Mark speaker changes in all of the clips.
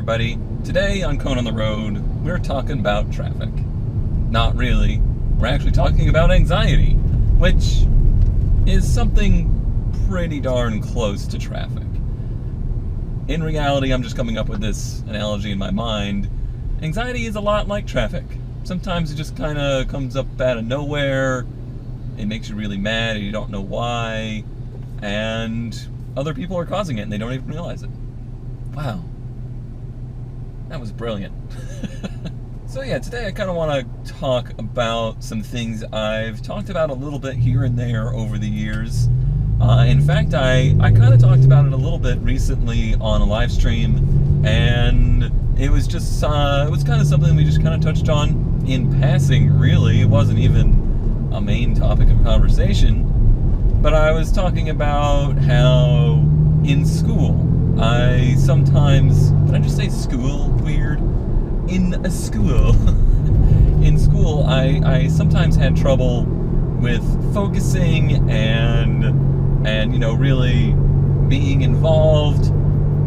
Speaker 1: everybody. Today on Cone on the Road, we're talking about traffic. Not really. We're actually talking about anxiety, which is something pretty darn close to traffic. In reality, I'm just coming up with this analogy in my mind. Anxiety is a lot like traffic. Sometimes it just kind of comes up out of nowhere. It makes you really mad and you don't know why. And other people are causing it and they don't even realize it. Wow. That was brilliant. So yeah, today I kind of want to talk about some things I've talked about a little bit here and there over the years. In fact, I kind of talked about it a little bit recently on a live stream, and it was just, it was kind of something we just kind of touched on in passing, really. It wasn't even a main topic of conversation, but I was talking about how in school, I sometimes, did I just say school? Weird. In a school. In school, I sometimes had trouble with focusing and you know, really being involved.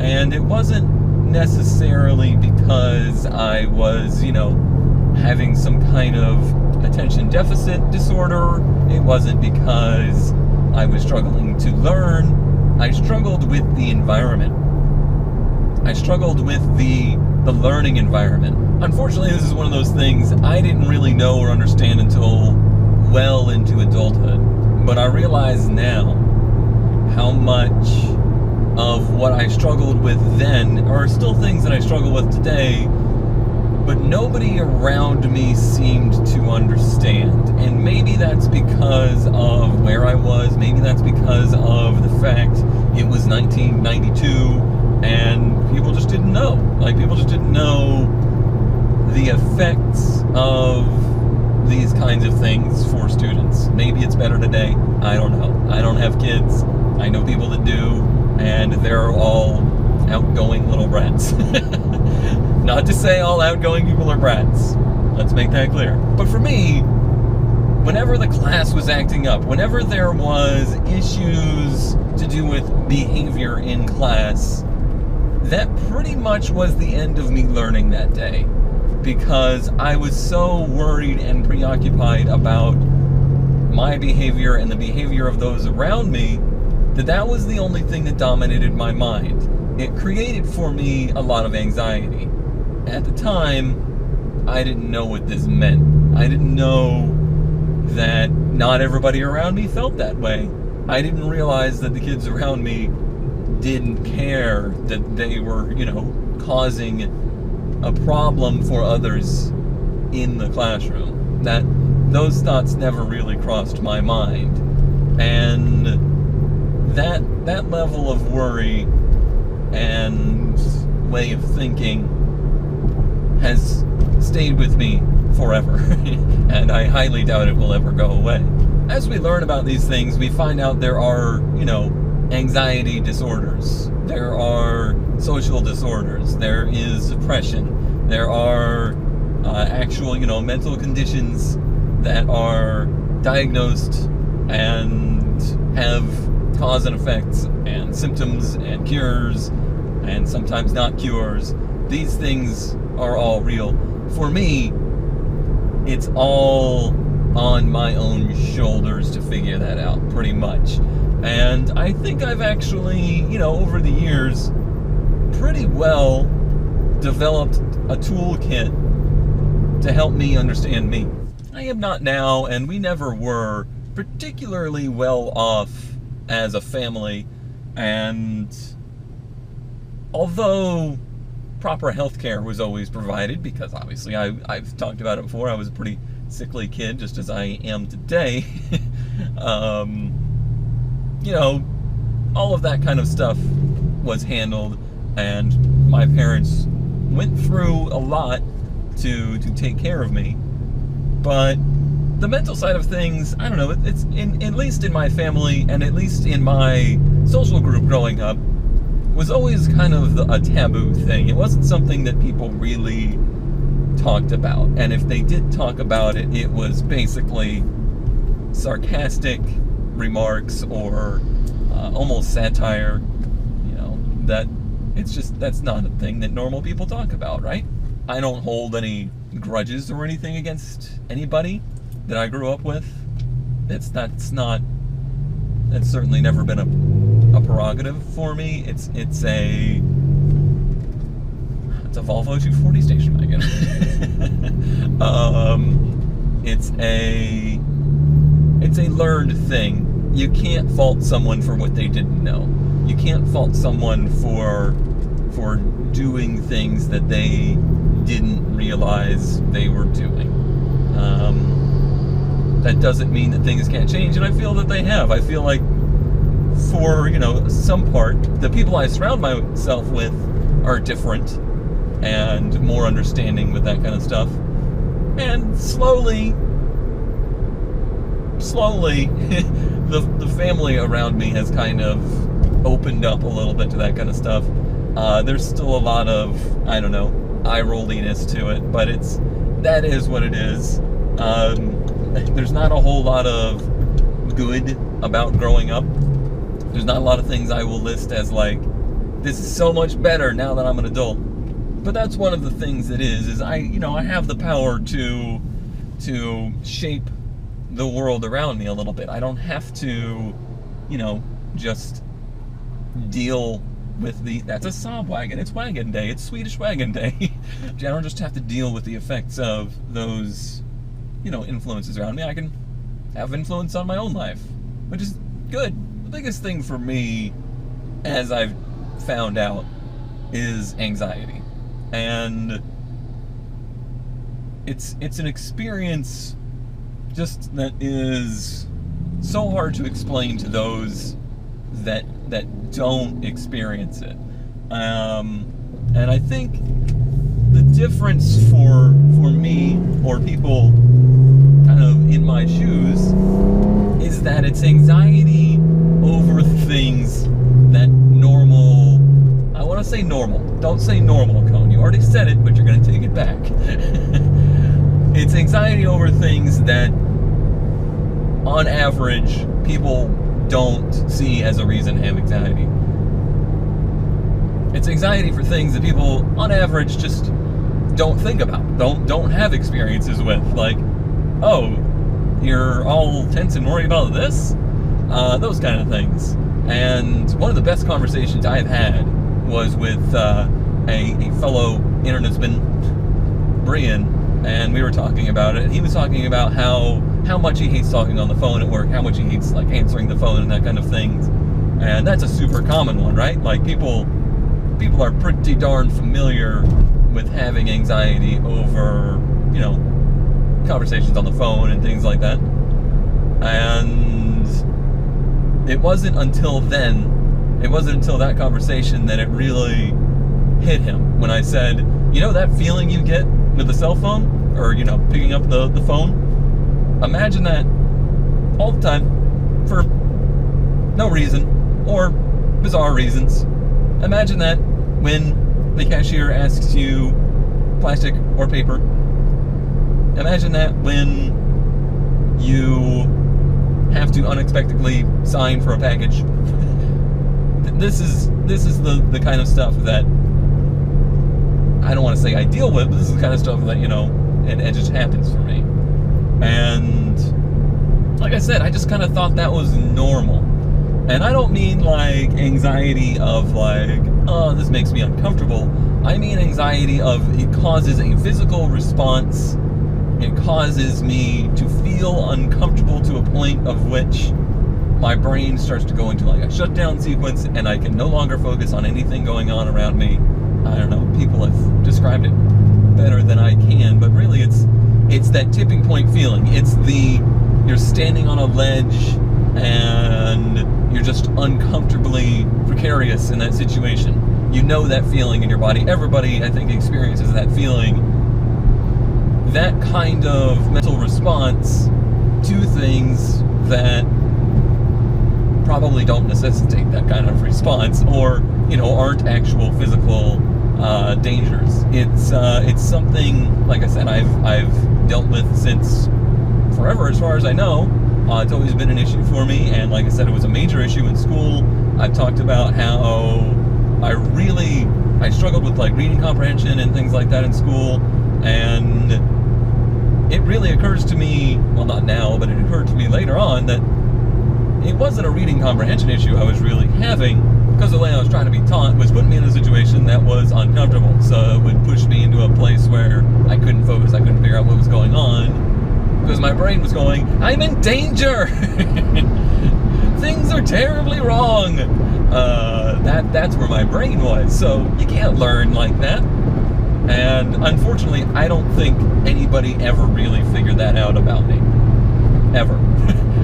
Speaker 1: And it wasn't necessarily because I was, you know, having some kind of attention deficit disorder. It wasn't because I was struggling to learn. I struggled with the environment. I struggled with the learning environment. Unfortunately, this is one of those things I didn't really know or understand until well into adulthood. But I realize now how much of what I struggled with then are still things that I struggle with today, but nobody around me seemed to understand. And maybe that's because of where I was, maybe that's because of the fact it was 1992 and people just didn't know. Like, people just didn't know the effects of these kinds of things for students. Maybe it's better today, I don't know. I don't have kids, I know people that do, and they're all outgoing little brats. Not to say all outgoing people are brats. Let's make that clear. But for me, whenever the class was acting up, whenever there was issues to do with behavior in class, that pretty much was the end of me learning that day. Because I was so worried and preoccupied about my behavior and the behavior of those around me that was the only thing that dominated my mind. It created for me a lot of anxiety. At the time, I didn't know what this meant. I didn't know that not everybody around me felt that way. I didn't realize that the kids around me didn't care that they were, you know, causing a problem for others in the classroom. That those thoughts never really crossed my mind. And that level of worry and way of thinking has stayed with me forever, and I highly doubt it will ever go away. As we learn about these things, we find out there are, you know, anxiety disorders, there are social disorders, there is depression, there are actual, you know, mental conditions that are diagnosed and have cause and effects and symptoms and cures and sometimes not cures. These things are all real. For me, it's all on my own shoulders to figure that out, pretty much. And I think I've actually, you know, over the years, pretty well developed a toolkit to help me understand me. I am not now, and we never were, particularly well off as a family, and although proper health care was always provided, because obviously I've talked about it before, I was a pretty sickly kid, just as I am today. You know, all of that kind of stuff was handled, and my parents went through a lot to take care of me. But the mental side of things, I don't know, it's at least in my family and at least in my social group growing up, was always kind of a taboo thing. It wasn't something that people really talked about. And if they did talk about it, it was basically sarcastic remarks or almost satire, you know, that It's just, that's not a thing that normal people talk about, right? I don't hold any grudges or anything against anybody that I grew up with. That's certainly never been a prerogative for me. It's a Volvo 240 station wagon. It's a learned thing. You can't fault someone for what they didn't know. You can't fault someone for doing things that they didn't realize they were doing. That doesn't mean that things can't change, and I feel that they have. I feel like for, some part, the people I surround myself with are different and more understanding with that kind of stuff. And slowly, the family around me has kind of opened up a little bit to that kind of stuff. There's still a lot of, eye-rolliness to it, but that is what it is. There's not a whole lot of good about growing up. There's not a lot of things I will list as like, this is so much better now that I'm an adult. But that's one of the things that is I have the power to shape the world around me a little bit. I don't have to, just deal with that's a sob wagon. It's wagon day. It's Swedish wagon day. I don't just have to deal with the effects of those, influences around me. I can have influence on my own life, which is good. The biggest thing for me, as I've found out, is anxiety. And it's an experience just that is so hard to explain to those that don't experience it. And I think the difference for me, or people kind of in my shoes, is that it's anxiety over things that normal, I want to say normal. Don't say normal, Cone. You already said it, but you're going to take it back. It's anxiety over things that, on average, people don't see as a reason to have anxiety. It's anxiety for things that people, on average, just don't think about, don't have experiences with. Like, oh, you're all tense and worried about this? Those kind of things. And one of the best conversations I've had was with a fellow internetman, Brian, and we were talking about it. And he was talking about how much he hates talking on the phone at work, how much he hates like answering the phone and that kind of things. And that's a super common one, right? Like people are pretty darn familiar with having anxiety over, conversations on the phone and things like that. And it wasn't until that conversation that it really hit him when I said, that feeling you get with a cell phone, or, picking up the phone, imagine that all the time for no reason or bizarre reasons. Imagine that when the cashier asks you plastic or paper. Imagine that when you have to unexpectedly sign for a package. This is the kind of stuff that I don't want to say I deal with, but this is the kind of stuff that, it just happens for me. And like I said, I just kind of thought that was normal. And I don't mean like anxiety of like, oh, this makes me uncomfortable. I mean anxiety of it causes a physical response. It causes me to feel uncomfortable to a point of which my brain starts to go into like a shutdown sequence, and I can no longer focus on anything going on around me. I don't know, people have described it better than I can, but really it's that tipping point feeling. It's you're standing on a ledge and you're just uncomfortably precarious in that situation. You know that feeling in your body. Everybody, I think, experiences that feeling. That kind of mental response to things that probably don't necessitate that kind of response, or aren't actual physical dangers. It's something, like I said, I've dealt with since forever, as far as I know. It's always been an issue for me, and like I said, it was a major issue in school. I've talked about how I struggled with like reading comprehension and things like that in school, and it really occurs to me, well, not now, but it occurred to me later on that it wasn't a reading comprehension issue I was really having, because the way I was trying to be taught was putting me in a situation that was uncomfortable. So it would push me into a place where I couldn't focus, I couldn't figure out what was going on, because my brain was going, I'm in danger! Things are terribly wrong! That's where my brain was. So you can't learn like that. And unfortunately, I don't think anybody ever really figured that out about me. Ever.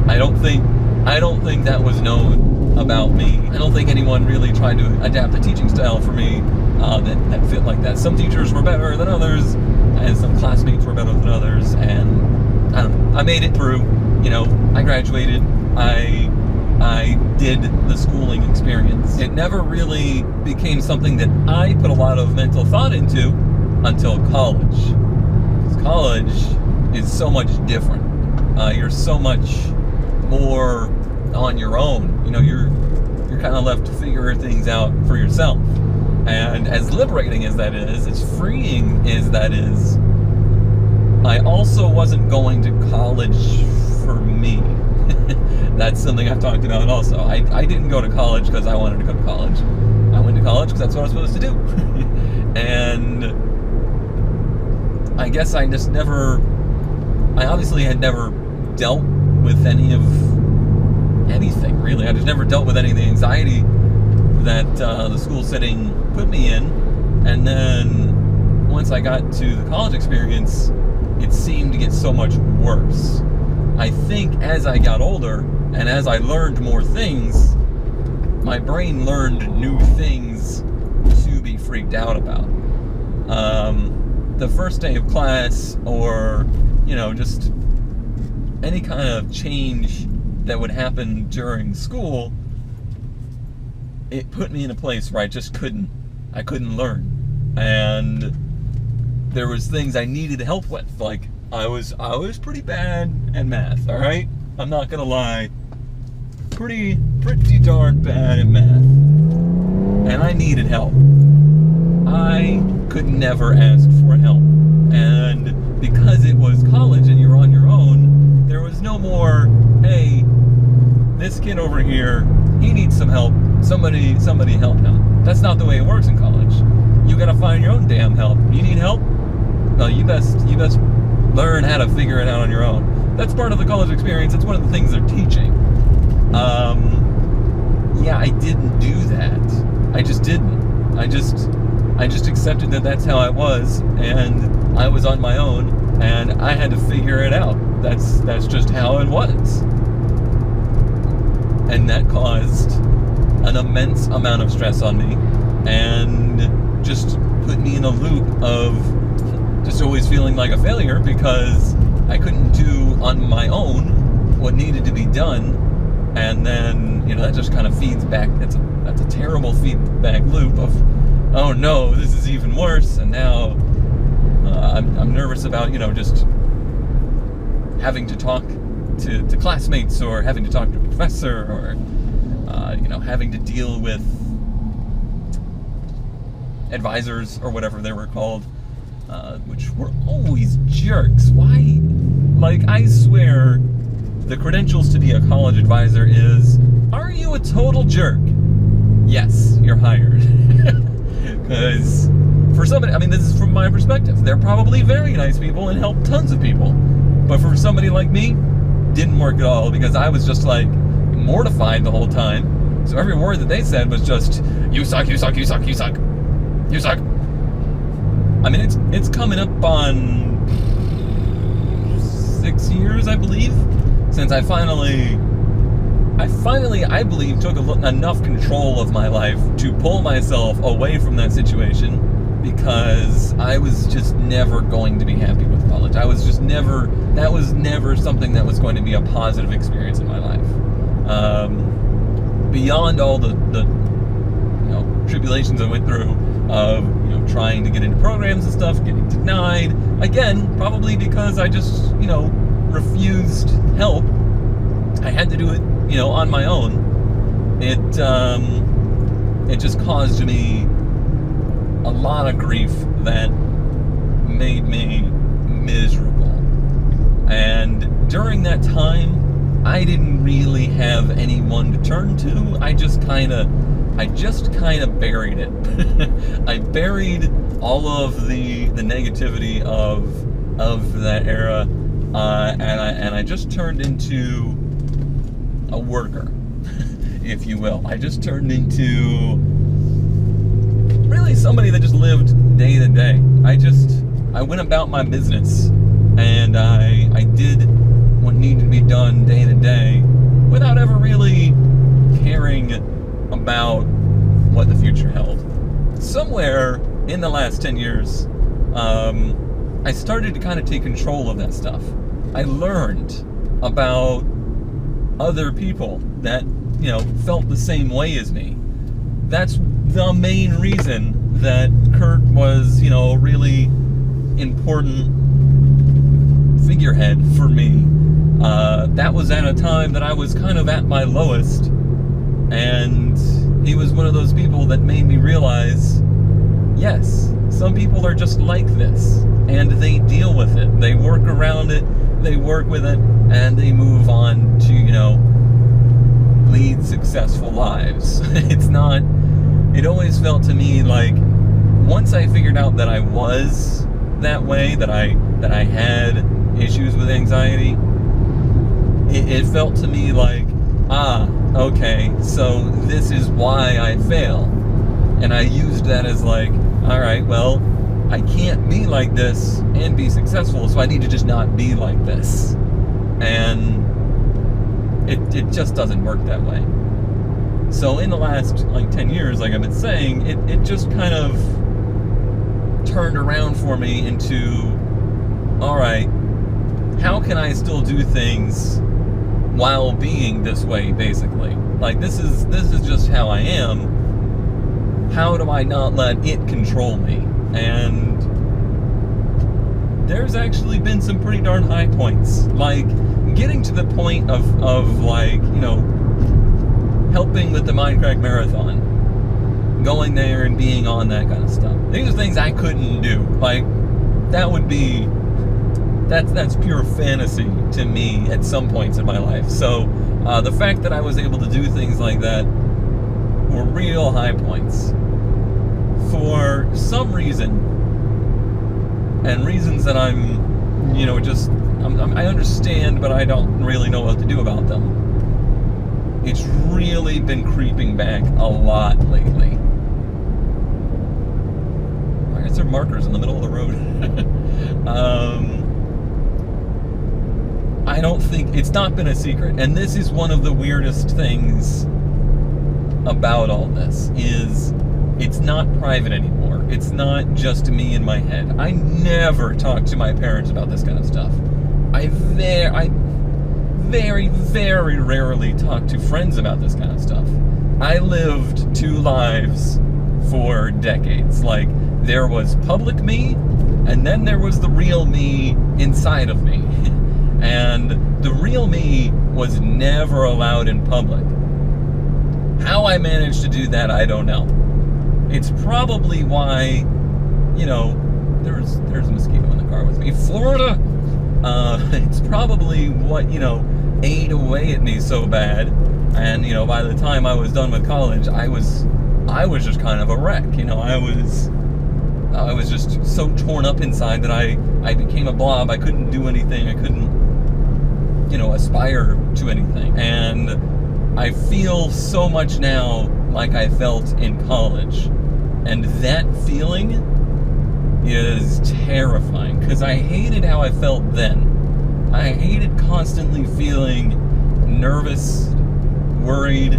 Speaker 1: I don't think that was known about me. I don't think anyone really tried to adapt a teaching style for me that fit like that. Some teachers were better than others, and some classmates were better than others, and I don't know. I made it through. You know, I graduated. I did the schooling experience. It never really became something that I put a lot of mental thought into until college. Because college is so much different. You're so much more on your own. You know, you're kind of left to figure things out for yourself. And as liberating as that is, as freeing as that is, I also wasn't going to college for me. That's something I've talked about also. I didn't go to college because I wanted to go to college. I went to college because that's what I was supposed to do. And I guess I obviously had never dealt with anything, really. I just never dealt with any of the anxiety that the school setting put me in. And then once I got to the college experience, it seemed to get so much worse. I think as I got older and as I learned more things, my brain learned new things to be freaked out about. The first day of class, or, you know, just any kind of change that would happen during school, it put me in a place where I couldn't learn. And there was things I needed help with. Like, I was pretty bad at math, all right? I'm not gonna lie. Pretty darn bad at math. And I needed help. I could never ask for help. And because it was college and you're on your own, there was no more, hey, this kid over here, he needs some help. Somebody help him. That's not the way it works in college. You gotta find your own damn help. You need help? No, you best learn how to figure it out on your own. That's part of the college experience. It's one of the things they're teaching. Yeah, I didn't do that. I just didn't. I just accepted that that's how I was, and I was on my own, and I had to figure it out. That's just how it was. And that caused an immense amount of stress on me, and just put me in a loop of just always feeling like a failure because I couldn't do on my own what needed to be done. And then, you know, that just kind of feeds back. That's a terrible feedback loop of, oh no, this is even worse. And now I'm nervous about, you know, just having to talk to classmates, or having to talk to a professor, or you know, having to deal with advisors or whatever they were called, which were always jerks. Why? Like, I swear, the credentials to be a college advisor is, are you a total jerk? Yes, you're hired. Because for somebody, I mean, this is from my perspective, they're probably very nice people and help tons of people. But for somebody like me, didn't work at all, because I was just like mortified the whole time. So every word that they said was just, you suck, you suck, you suck, you suck, you suck. I mean, it's coming up on 6 years, I believe, since I finally, I believe, took enough control of my life to pull myself away from that situation, because I was just never going to be happy with college. That was never something that was going to be a positive experience in my life. Beyond all the you know, tribulations I went through of, you know, trying to get into programs and stuff, getting denied, again, probably because I just, you know, refused help. I had to do it, you know, on my own. it just caused me a lot of grief that made me miserable. And during that time, I didn't really have anyone to turn to. I just kind of buried it. I buried all of the negativity of that era, and I just turned into a worker, if you will. I just turned into really somebody that just lived day to day. I went about my business, and I did what needed to be done day to day without ever really caring about what the future held. Somewhere in the last 10 years, I started to kind of take control of that stuff. I learned about other people that, felt the same way as me. That's the main reason that Kurt was, a really important figurehead for me. That was at a time that I was kind of at my lowest, and he was one of those people that made me realize, yes, some people are just like this, and they deal with it. They work around it, they work with it, and they move on to, lead successful lives. It always felt to me like once I figured out that I was that way, that I had issues with anxiety, it felt to me like, okay, so this is why I fail. And I used that as like, all right, well, I can't be like this and be successful, so I need to just not be like this. And it just doesn't work that way. So in the last 10 years, like I've been saying, it just kind of turned around for me into, all right, how can I still do things while being this way, basically? Like, this is just how I am. How do I not let it control me? And there's actually been some pretty darn high points. Like, getting to the point of helping with the Minecraft Marathon. Going there and being on that kind of stuff. These are things I couldn't do. Like, that would be... That's pure fantasy to me at some points in my life. So the fact that I was able to do things like that were real high points. For some reason, and reasons that I'm I understand, but I don't really know what to do about them. It's really been creeping back a lot lately. Why is there markers in the middle of the road? I don't think, it's not been a secret, and this is one of the weirdest things about all this, is it's not private anymore. It's not just me in my head. I never talk to my parents about this kind of stuff. I very, very rarely talk to friends about this kind of stuff. I lived two lives for decades. Like, there was public me, and then there was the real me inside of me. And the real me was never allowed in public. How I managed to do that, I don't know. It's probably why, there's a mosquito in the car with me. Florida! It's probably what, ate away at me so bad. And, by the time I was done with college, I was just kind of a wreck. I was just so torn up inside that I became a blob. I couldn't do anything. I couldn't, aspire to anything. And I feel so much now like I felt in college. And that feeling is terrifying, because I hated how I felt then. I hated constantly feeling nervous, worried,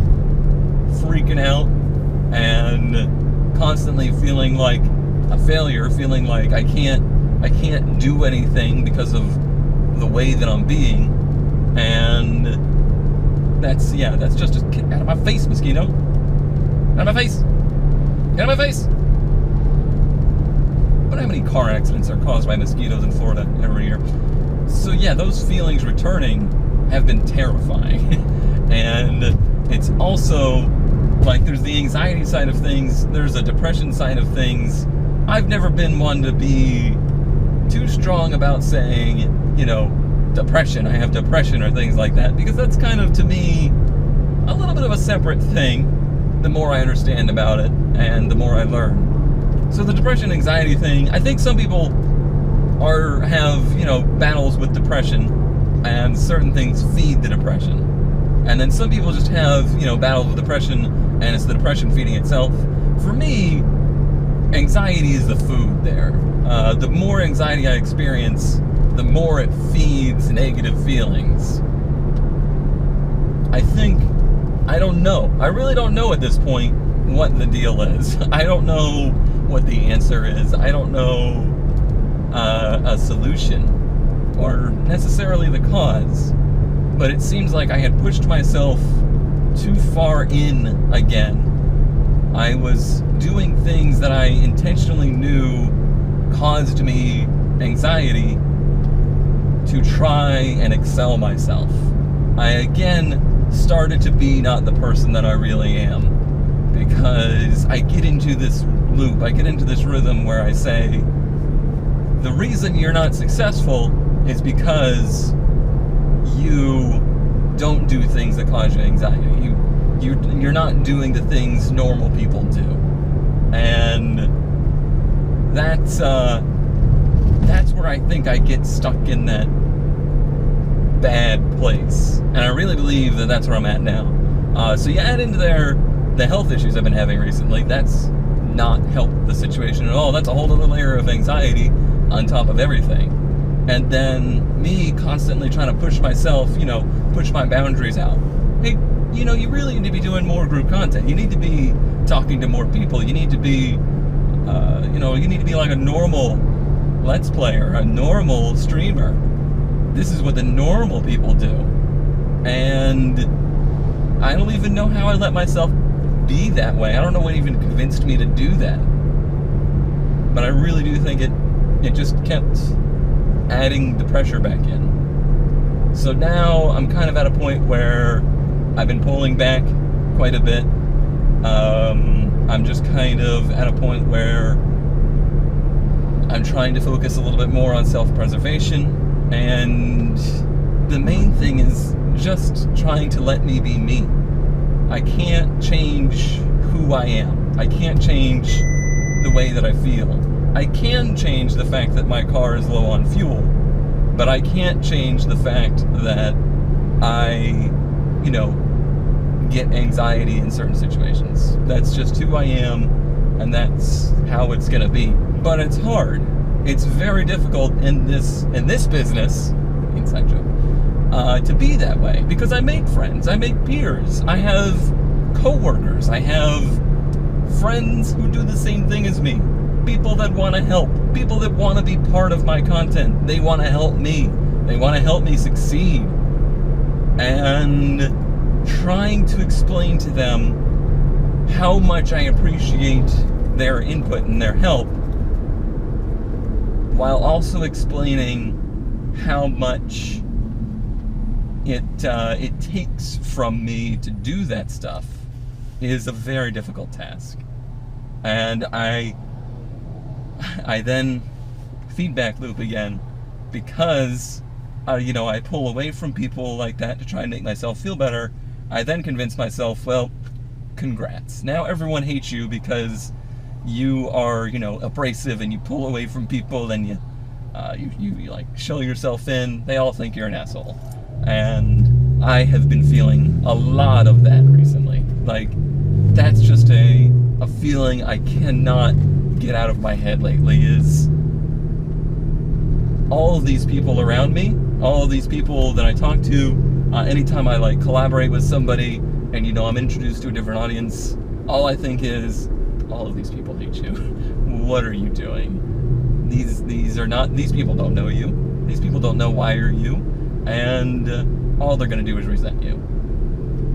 Speaker 1: freaking out, and constantly feeling like a failure, feeling like I can't do anything because of the way that I'm being. And that's just get out of my face, mosquito. Out of my face. Get out of my face. I wonder how many car accidents are caused by mosquitoes in Florida every year. So yeah, those feelings returning have been terrifying. And it's also Like, there's the anxiety side of things, there's a depression side of things. I've never been one to be too strong about saying, you know, depression, I have depression, or things like that, because that's kind of, to me, a little bit of a separate thing, the more I understand about it, and the more I learn. So the depression, anxiety thing, I think some people have, you know, battles with depression, and certain things feed the depression. And then some people just have, you know, battles with depression, and it's the depression feeding itself. For me, anxiety is the food there. The more anxiety I experience, the more it feeds negative feelings. I don't know. I really don't know at this point what the deal is. I don't know what the answer is. I don't know a solution or necessarily the cause. But it seems like I had pushed myself too far in again. I was doing things that I intentionally knew caused me anxiety to try and excel myself. I again started to be not the person that I really am, because I get into this loop, I get into this rhythm where I say, the reason you're not successful is because you don't do things that cause you anxiety. You're not doing the things normal people do. And that's where I think I get stuck in that bad place. And I really believe that that's where I'm at now. So you add into there the health issues I've been having recently. That's not helped the situation at all. That's a whole other layer of anxiety on top of everything. And then me constantly trying to push myself, you know, push my boundaries out. Hey, you know, you really need to be doing more group content. You need to be talking to more people. You need to be, you know, you need to be like a normal Let's Player, a normal streamer. This is what the normal people do. And I don't even know how I let myself be that way. I don't know what even convinced me to do that. But I really do think it just kept adding the pressure back in. So now I'm kind of at a point where I've been pulling back quite a bit. I'm just kind of at a point where I'm trying to focus a little bit more on self-preservation, and the main thing is just trying to let me be me. I can't change who I am. I can't change the way that I feel. I can change the fact that my car is low on fuel, but I can't change the fact that I, you know, get anxiety in certain situations. That's just who I am, and that's how it's gonna be. But it's hard. It's very difficult in this business, inside joke, to be that way, because I make friends, I make peers, I have co-workers, I have friends who do the same thing as me, people that want to help, people that want to be part of my content. They want to help me. They want to help me succeed. And trying to explain to them how much I appreciate their input and their help, while also explaining how much it takes from me to do that stuff, is a very difficult task. And I then feedback loop again, because you know, I pull away from people like that to try and make myself feel better. I then convince myself, well, congrats. Now everyone hates you because you are, you know, abrasive, and you pull away from people, and you like show yourself in. They all think you're an asshole. And I have been feeling a lot of that recently. Like, that's just a feeling I cannot get out of my head lately, is all of these people around me, all of these people that I talk to, anytime I like collaborate with somebody and, you know, I'm introduced to a different audience, all I think is, all of these people hate you. What are you doing? These people don't know you. These people don't know why you're you, and all they're gonna do is resent you.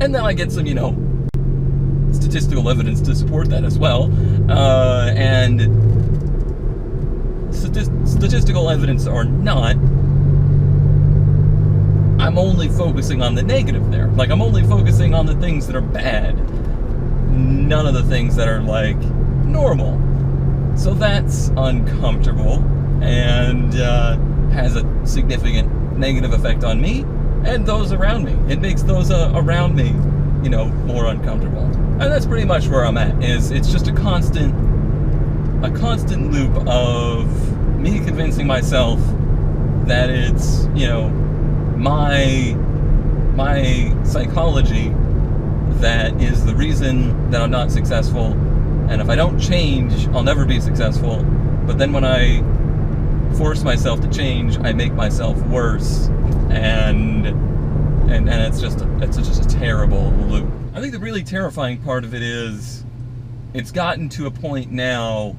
Speaker 1: And then I get some, you know, statistical evidence to support that as well, and statistical evidence or not, I'm only focusing on the negative there. Like, I'm only focusing on the things that are bad, none of the things that are like normal. So that's uncomfortable and has a significant negative effect on me and those around me. It makes those around me, more uncomfortable. And that's pretty much where I'm at. It's just a constant loop of me convincing myself that it's, my psychology that is the reason that I'm not successful, and if I don't change, I'll never be successful. But then when I force myself to change, I make myself worse, and it's just a terrible loop. I think the really terrifying part of it is it's gotten to a point now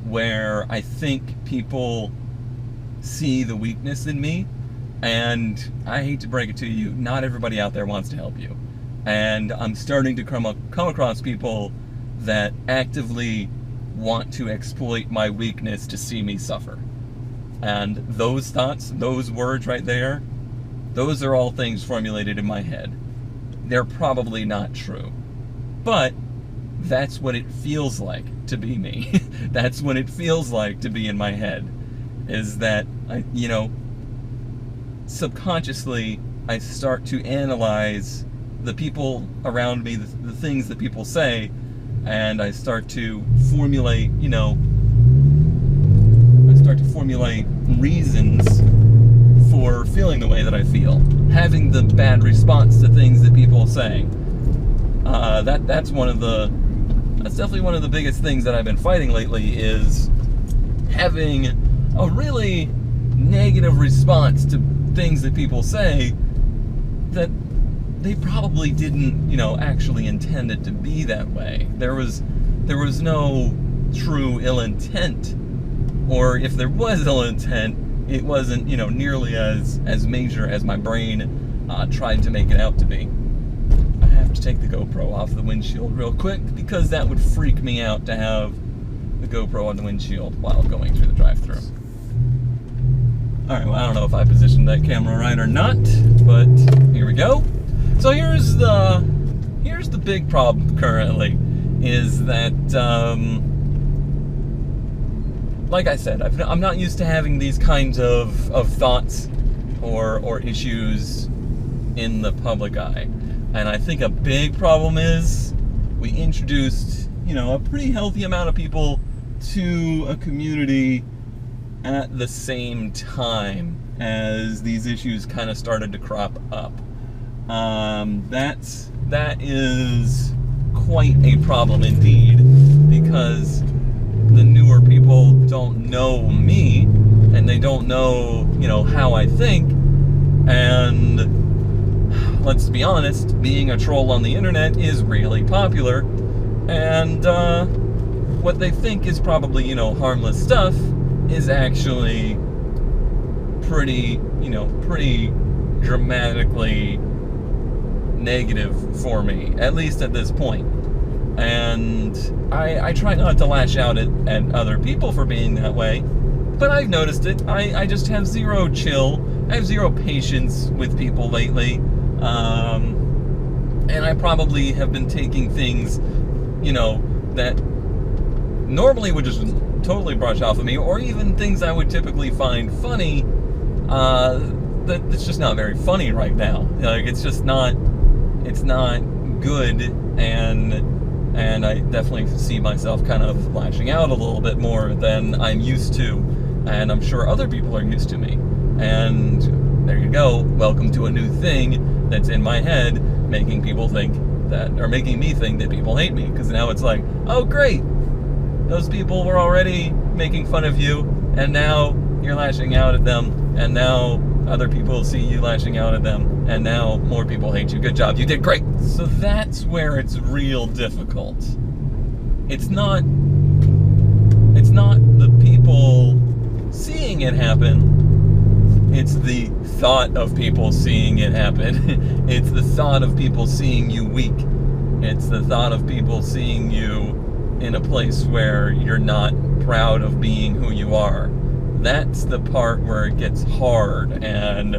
Speaker 1: where I think people see the weakness in me, and I hate to break it to you, not everybody out there wants to help you. And I'm starting to come across people that actively want to exploit my weakness to see me suffer. And those thoughts, those words right there, those are all things formulated in my head. They're probably not true. But that's what it feels like to be me. That's what it feels like to be in my head. Is that, subconsciously, I start to analyze the people around me, the things that people say, and I start to formulate, reasons for feeling the way that I feel, having the bad response to things that people say. That's definitely one of the biggest things that I've been fighting lately, is having a really negative response to things that people say that they probably didn't, actually intend it to be that way. There was no true ill intent, or if there was ill intent, it wasn't, nearly as major as my brain tried to make it out to be. I have to take the GoPro off the windshield real quick, because that would freak me out to have the GoPro on the windshield while going through the drive-thru. Alright, well, I don't know if I positioned that camera right or not, but here we go. So here's the big problem currently, is that, like I said, I'm not used to having these kinds of thoughts or issues in the public eye. And I think a big problem is we introduced, a pretty healthy amount of people to a community at the same time as these issues kind of started to crop up. That is quite a problem indeed, because the newer people don't know me, and they don't know, how I think, and let's be honest, being a troll on the internet is really popular, and what they think is probably, harmless stuff is actually pretty dramatically negative for me, at least at this point. And I try not to lash out at other people for being that way, but I've noticed it. I just have zero chill. I have zero patience with people lately. And I probably have been taking things, that normally would just totally brush off of me, or even things I would typically find funny, that's just not very funny right now. Like, it's not good, and I definitely see myself kind of lashing out a little bit more than I'm used to, and I'm sure other people are used to me. And there you go, welcome to a new thing that's in my head, making me think that people hate me, because now it's like, oh great, those people were already making fun of you, and now you're lashing out at them, and now other people see you lashing out at them, and now more people hate you. Good job, you did great. So that's where it's real difficult. It's not the people seeing it happen, it's the thought of people seeing it happen. It's the thought of people seeing you weak. It's the thought of people seeing you in a place where you're not proud of being who you are. That's the part where it gets hard, and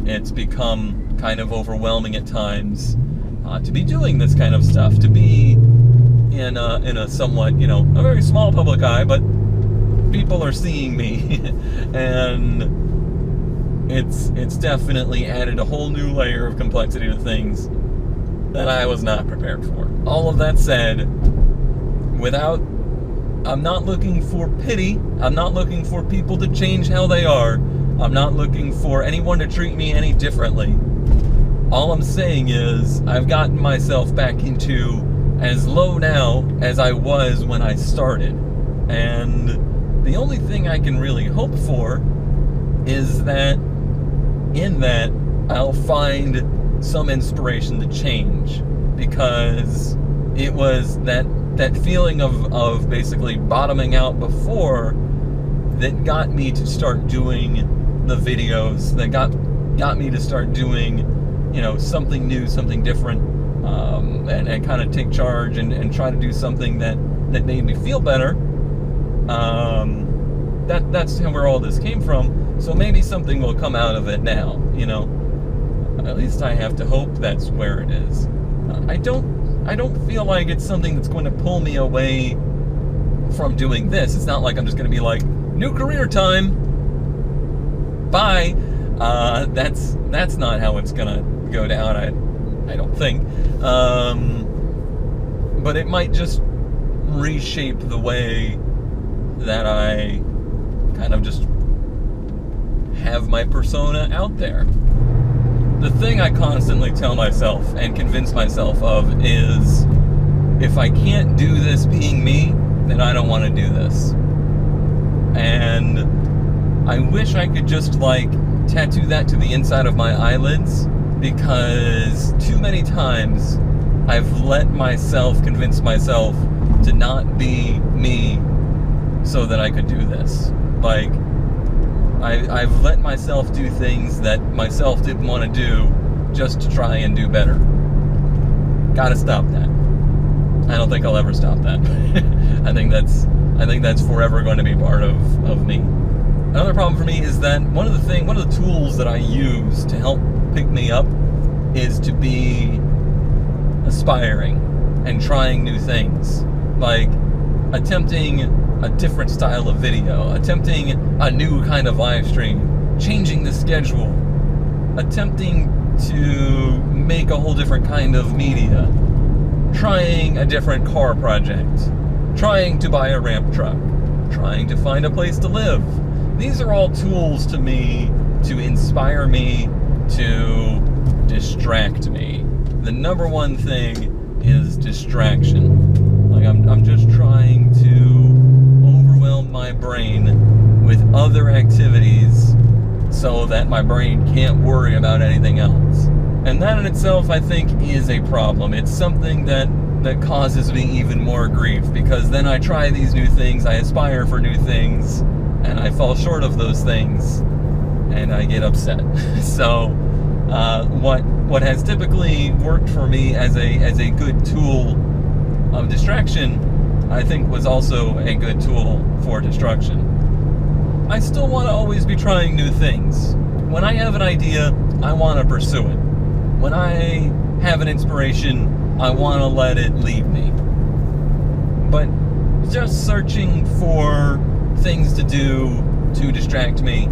Speaker 1: it's become kind of overwhelming at times to be doing this kind of stuff, to be in a somewhat, a very small public eye, but people are seeing me, and it's definitely added a whole new layer of complexity to things that I was not prepared for. All of that said, I'm not looking for pity. I'm not looking for people to change how they are. I'm not looking for anyone to treat me any differently. All I'm saying is I've gotten myself back into as low now as I was when I started. And the only thing I can really hope for is that in that I'll find some inspiration to change, because it was that feeling of basically bottoming out before that got me to start doing the videos, that got me to start doing something new, something different, and kind of take charge and try to do something that made me feel better. That's where all this came from. So maybe something will come out of it now, At least I have to hope that's where it is. I don't feel like it's something that's going to pull me away from doing this. It's not like I'm just going to be like, new career time, bye. That's not how it's going to go down, I don't think. But it might just reshape the way that I kind of just have my persona out there. The thing I constantly tell myself and convince myself of is, if I can't do this being me, then I don't want to do this. And I wish I could just tattoo that to the inside of my eyelids, because too many times I've let myself convince myself to not be me so that I could do this. I've let myself do things that myself didn't want to do just to try and do better. Gotta stop that. I don't think I'll ever stop that. I think that's forever going to be part of me. Another problem for me is that one of the tools that I use to help pick me up is to be aspiring and trying new things. Attempting a different style of video, attempting a new kind of live stream, changing the schedule, attempting to make a whole different kind of media, trying a different car project, trying to buy a ramp truck, trying to find a place to live. These are all tools to me to inspire me, to distract me. The number one thing is distraction. I'm just trying to overwhelm my brain with other activities so that my brain can't worry about anything else. And that in itself, I think, is a problem. It's something that causes me even more grief, because then I try these new things, I aspire for new things, and I fall short of those things, and I get upset. So, what has typically worked for me as a good tool of distraction, I think was also a good tool for destruction. I still want to always be trying new things. When I have an idea, I want to pursue it. When I have an inspiration, I want to let it lead me. But just searching for things to do to distract me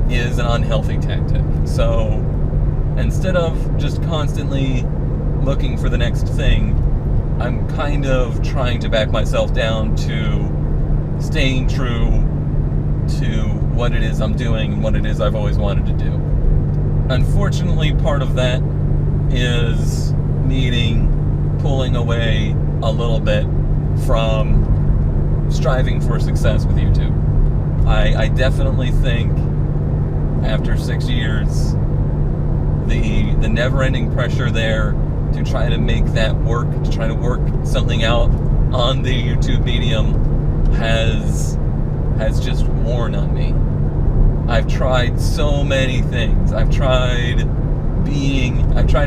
Speaker 1: is an unhealthy tactic. So instead of just constantly looking for the next thing, I'm kind of trying to back myself down to staying true to what it is I'm doing and what it is I've always wanted to do. Unfortunately, part of that is pulling away a little bit from striving for success with YouTube. I definitely think after 6 years, the never-ending pressure there to try to make that work, to try to work something out on the YouTube medium has just worn on me. I've tried so many things. I've tried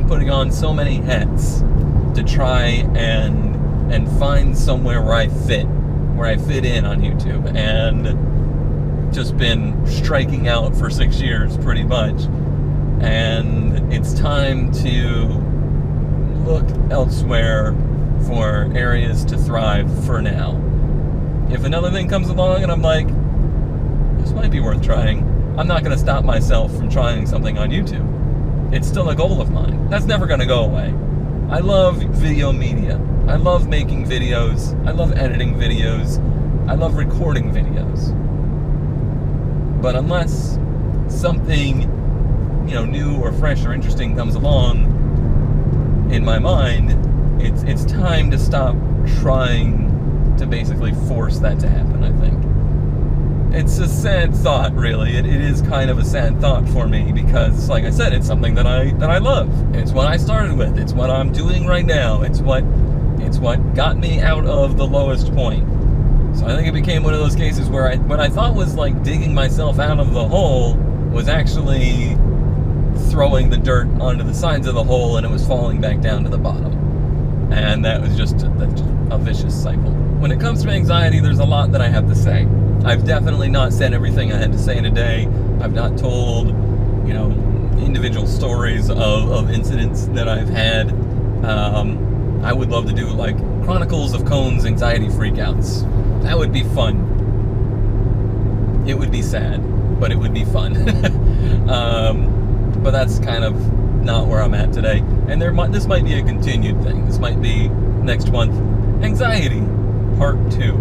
Speaker 1: putting on so many hats to try and find somewhere where I fit in on YouTube, and just been striking out for 6 years pretty much. And it's time to look elsewhere for areas to thrive for now. If another thing comes along and I'm like, this might be worth trying, I'm not going to stop myself from trying something on YouTube. It's still a goal of mine. That's never going to go away. I love video media. I love making videos. I love editing videos. I love recording videos. But unless something, new or fresh or interesting comes along in my mind, it's time to stop trying to basically force that to happen, I think. It's a sad thought, really. It is kind of a sad thought for me because, like I said, it's something that I love. It's what I started with. It's what I'm doing right now. It's what got me out of the lowest point. So I think it became one of those cases where what I thought was like digging myself out of the hole was actually throwing the dirt onto the sides of the hole, and it was falling back down to the bottom. And that was just a vicious cycle. When it comes to anxiety, there's a lot that I have to say. I've definitely not said everything I had to say today. I've not told, individual stories of incidents that I've had. I would love to do, like, Chronicles of Cone's Anxiety Freakouts. That would be fun. It would be sad, but it would be fun. But that's kind of not where I'm at today. And this might be a continued thing. This might be next month. Anxiety, Part 2.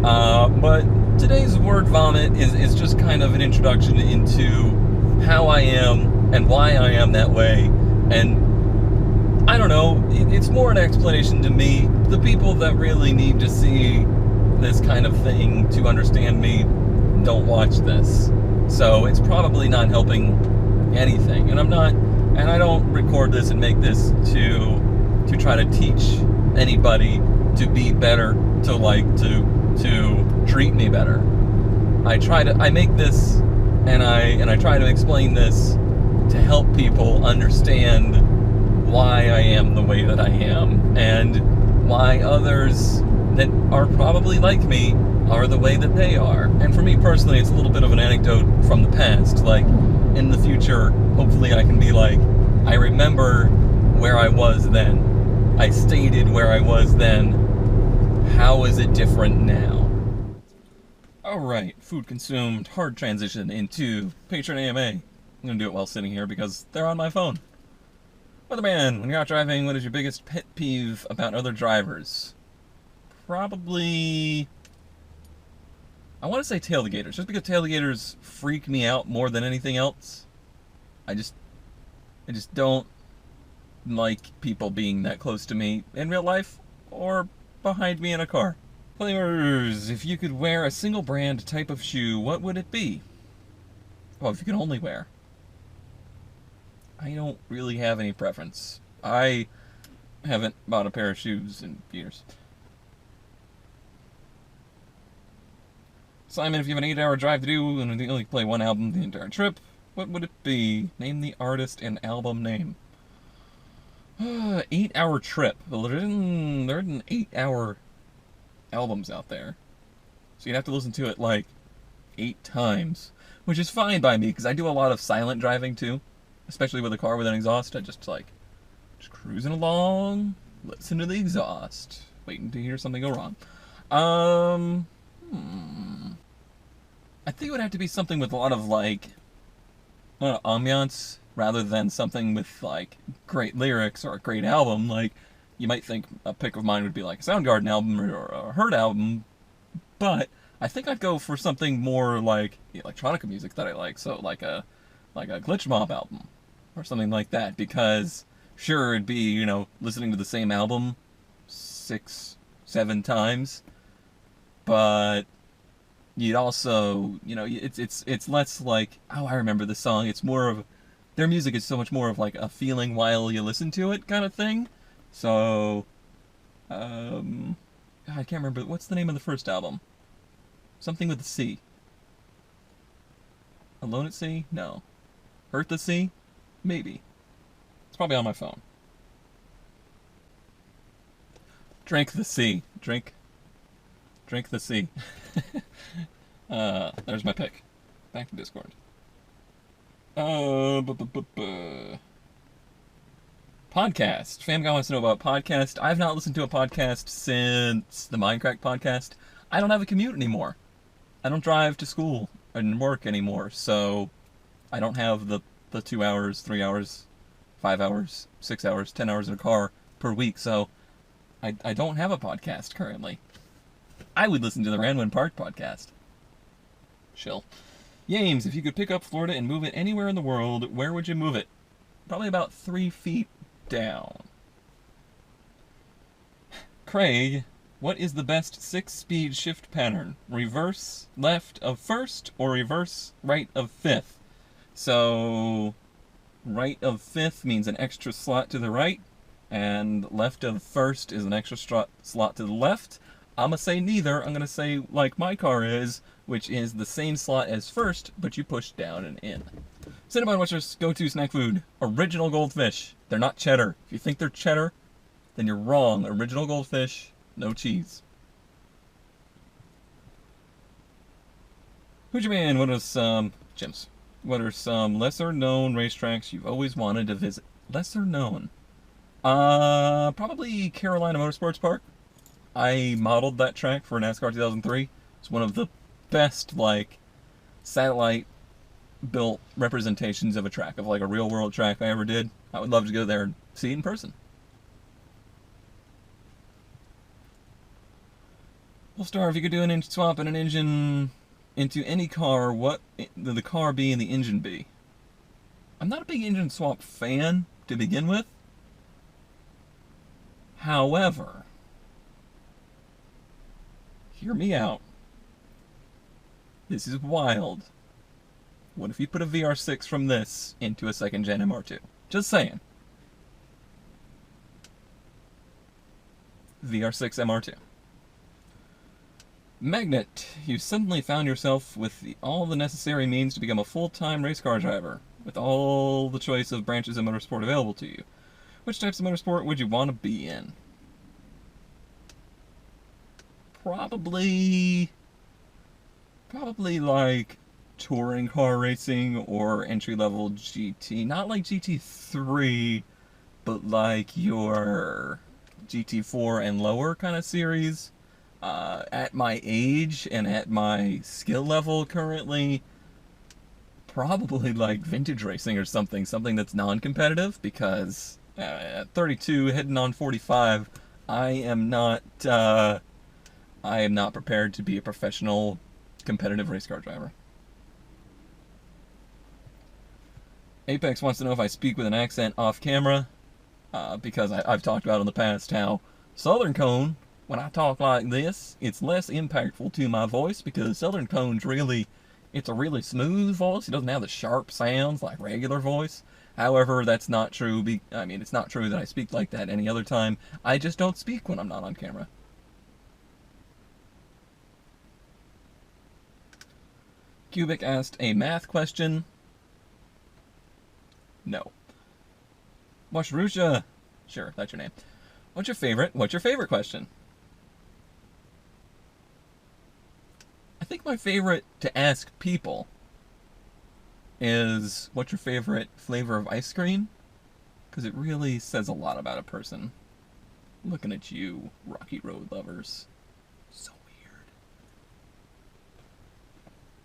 Speaker 1: But today's word vomit is just kind of an introduction into how I am and why I am that way. And I don't know, it's more an explanation to me. The people that really need to see this kind of thing to understand me don't watch this. So it's probably not helping anything. And I don't record this and make this to try to teach anybody to be better, to treat me better. I make this and I try to explain this to help people understand why I am the way that I am, and why others that are probably like me are the way that they are. And for me personally, it's a little bit of an anecdote from the past. Like, in the future, hopefully I can be like, I remember where I was then. I stated where I was then. How is it different now? Alright, food consumed, hard transition into patron AMA. I'm gonna do it while sitting here because they're on my phone. Weatherman, when you're out driving, what is your biggest pet peeve about other drivers? Probably, I want to say tailgaters, just because tailgaters freak me out more than anything else. I just don't like people being that close to me in real life or behind me in a car. Flavors, if you could wear a single brand type of shoe, what would it be? Well, if you could only wear. I don't really have any preference. I haven't bought a pair of shoes in years. Simon, if you have an 8-hour drive to do and you only play one album the entire trip, what would it be? Name the artist and album name. 8-hour trip. Well, there isn't 8-hour albums out there. So you'd have to listen to it like 8 times. Which is fine by me, because I do a lot of silent driving too. Especially with a car with an exhaust. I just cruising along, listen to the exhaust, waiting to hear something go wrong. I think it would have to be something with a lot of ambiance, rather than something with like great lyrics or a great album. Like, you might think a pick of mine would be like a Soundgarden album or a Hurt album, but I think I'd go for something more like the electronica music that I like. So like a Glitch Mob album or something like that, because sure, it'd be, listening to the same album 6, 7 times, but you'd also, it's less like, oh, I remember this song. It's more of, their music is so much more of like a feeling while you listen to it kind of thing. So, I can't remember, what's the name of the first album? Something with a C. Alone at Sea? No. Hurt the Sea? Maybe. It's probably on my phone. Drink the Sea. Drink the Sea. There's my pick. Back to Discord. Podcast. Famguy wants to know about podcast. I've not listened to a podcast since the Minecraft podcast. I don't have a commute anymore. I don't drive to school and work anymore, so I don't have the 2 hours, 3 hours, 5 hours, 6 hours, 10 hours in a car per week, so I don't have a podcast currently. I would listen to the Ranwin Park podcast. Chill. Yames, if you could pick up Florida and move it anywhere in the world, where would you move it? Probably about 3 feet down. Craig, what is the best 6-speed shift pattern? Reverse left of first or reverse right of fifth? So, right of fifth means an extra slot to the right, and left of first is an extra slot to the left. I'm gonna say neither. I'm gonna say like my car is, which is the same slot as first, but you push down and in. Cinnabon, what's your go-to snack food? Original goldfish. They're not cheddar. If you think they're cheddar, then you're wrong. Original goldfish, no cheese. Hooja Man, what are some gyms? What are some lesser-known racetracks you've always wanted to visit? Lesser known. Probably Carolina Motorsports Park. I modeled that track for NASCAR 2003. It's one of the best, like, satellite built representations of a track, of like a real world track I ever did. I would love to go there and see it in person. Well, Star, if you could do an engine swap and an engine into any car, what would the car be and the engine be? I'm not a big engine swap fan to begin with. However, hear me out. This is wild. What if you put a VR6 from this into a second gen MR2? Just saying. VR6 MR2. Magnet, you suddenly found yourself with all the necessary means to become a full-time race car driver, with all the choice of branches of motorsport available to you. Which types of motorsport would you want to be in? Probably like touring car racing or entry-level GT. Not like GT3, but like your GT4 and lower kind of series. At my age and at my skill level currently, probably like vintage racing or something that's non-competitive, because at 32 heading on 45, I am not prepared to be a professional competitive race car driver. Apex wants to know if I speak with an accent off camera, because I've talked about in the past how Southern Cone, when I talk like this, it's less impactful to my voice, because Southern Cone's it's a really smooth voice. It doesn't have the sharp sounds like regular voice. However, that's not true. It's not true that I speak like that any other time. I just don't speak when I'm not on camera. Cubic asked a math question. No. Washrusha. Sure, that's your name. What's your favorite question? I think my favorite to ask people is, what's your favorite flavor of ice cream? Because it really says a lot about a person. Looking at you, Rocky Road lovers. So weird.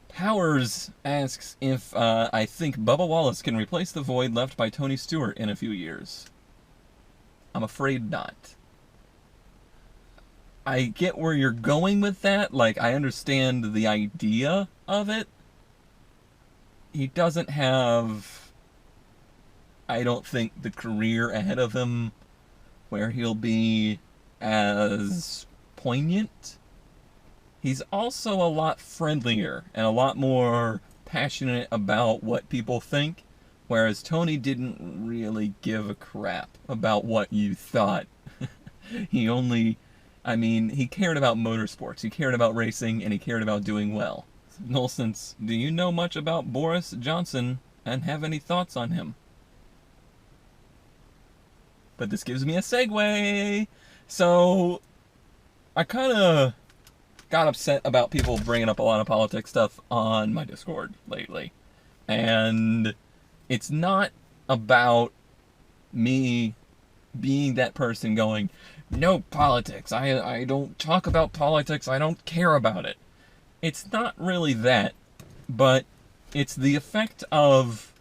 Speaker 1: Powers asks if I think Bubba Wallace can replace the void left by Tony Stewart in a few years. I'm afraid not. I get where you're going with that. Like, I understand the idea of it. He doesn't have, I don't think, the career ahead of him where he'll be as poignant. He's also a lot friendlier and a lot more passionate about what people think, whereas Tony didn't really give a crap about what you thought. He cared about motorsports, he cared about racing, and he cared about doing well. Nolsons, do you know much about Boris Johnson and have any thoughts on him? But this gives me a segue. So, I kind of got upset about people bringing up a lot of politics stuff on my Discord lately. And it's not about me being that person going, no politics, I don't talk about politics, I don't care about it. It's not really that, but it's the effect of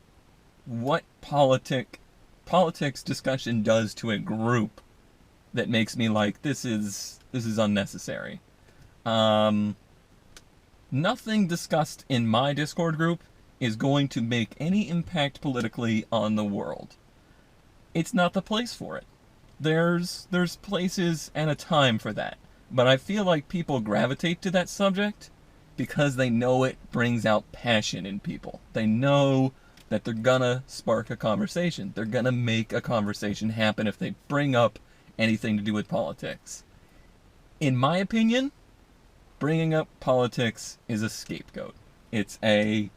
Speaker 1: what politics discussion does to a group that makes me like, this is unnecessary. Nothing discussed in my Discord group is going to make any impact politically on the world. It's not the place for it. There's places and a time for that. But I feel like people gravitate to that subject because they know it brings out passion in people. They know that they're gonna spark a conversation. They're gonna make a conversation happen if they bring up anything to do with politics. In my opinion, bringing up politics is a scapegoat. It's a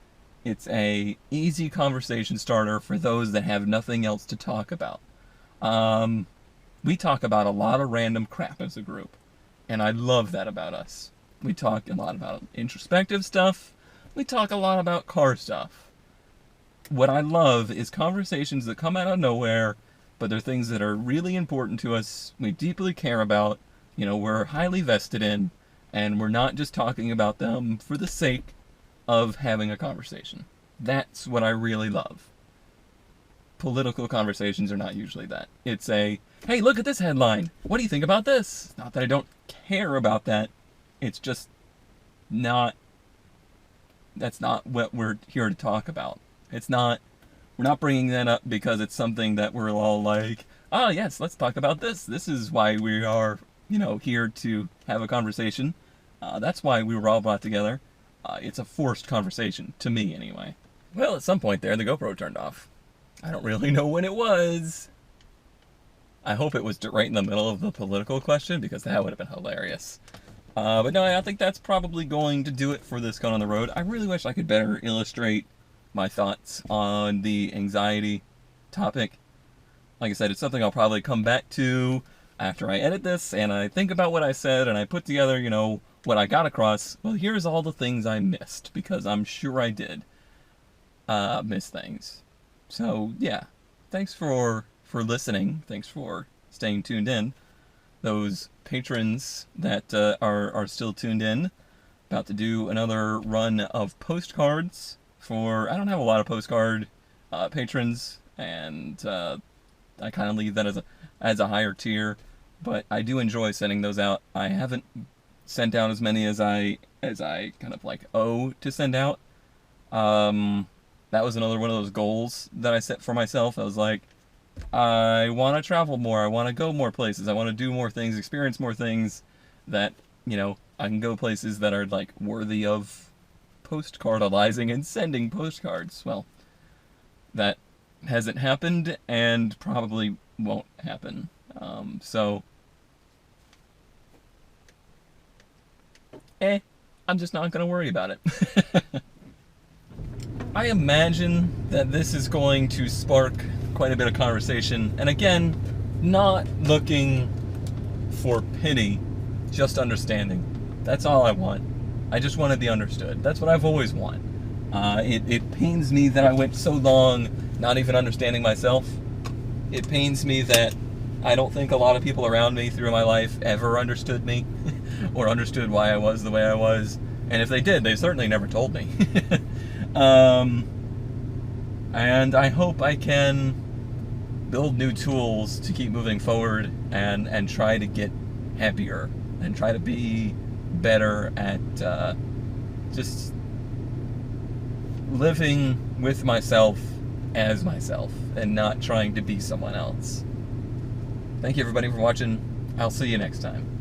Speaker 1: easy conversation starter for those that have nothing else to talk about. We talk about a lot of random crap as a group, and I love that about us. We talk a lot about introspective stuff. We talk a lot about car stuff. What I love is conversations that come out of nowhere, but they're things that are really important to us, we deeply care about, we're highly vested in, and we're not just talking about them for the sake of having a conversation. That's what I really love. Political conversations are not usually that. It's a, hey, look at this headline. What do you think about this? Not that I don't care about that. It's just that's not what we're here to talk about. We're not bringing that up because it's something that we're all like, oh yes, let's talk about this. This is why we are, here to have a conversation. That's why we were all brought together. It's a forced conversation, to me anyway. Well, at some point there, the GoPro turned off. I don't really know when it was. I hope it was right in the middle of the political question, because that would have been hilarious. But no, I think that's probably going to do it for this Cone on the Road. I really wish I could better illustrate my thoughts on the anxiety topic. Like I said, it's something I'll probably come back to after I edit this, and I think about what I said, and I put together, what I got across. Well, here's all the things I missed, because I'm sure I did miss things. So, yeah, thanks for listening. Thanks for staying tuned in. Those patrons that are still tuned in, about to do another run of postcards for, I don't have a lot of postcard patrons, and I kind of leave that as a higher tier, but I do enjoy sending those out. I haven't sent out as many as I kind of like owe to send out. That was another one of those goals that I set for myself. I was like, I want to travel more, I want to go more places, I want to do more things, experience more things that, I can go places that are like worthy of postcardizing and sending postcards. Well, that hasn't happened and probably won't happen. So, I'm just not going to worry about it. I imagine that this is going to spark quite a bit of conversation, and again, not looking for pity, just understanding. That's all I want. I just want to be understood. That's what I've always wanted. It pains me that I went so long not even understanding myself. It pains me that I don't think a lot of people around me through my life ever understood me or understood why I was the way I was. And if they did, they certainly never told me. And I hope I can build new tools to keep moving forward and try to get happier and try to be better at just living with myself as myself and not trying to be someone else. Thank you everybody for watching. I'll see you next time.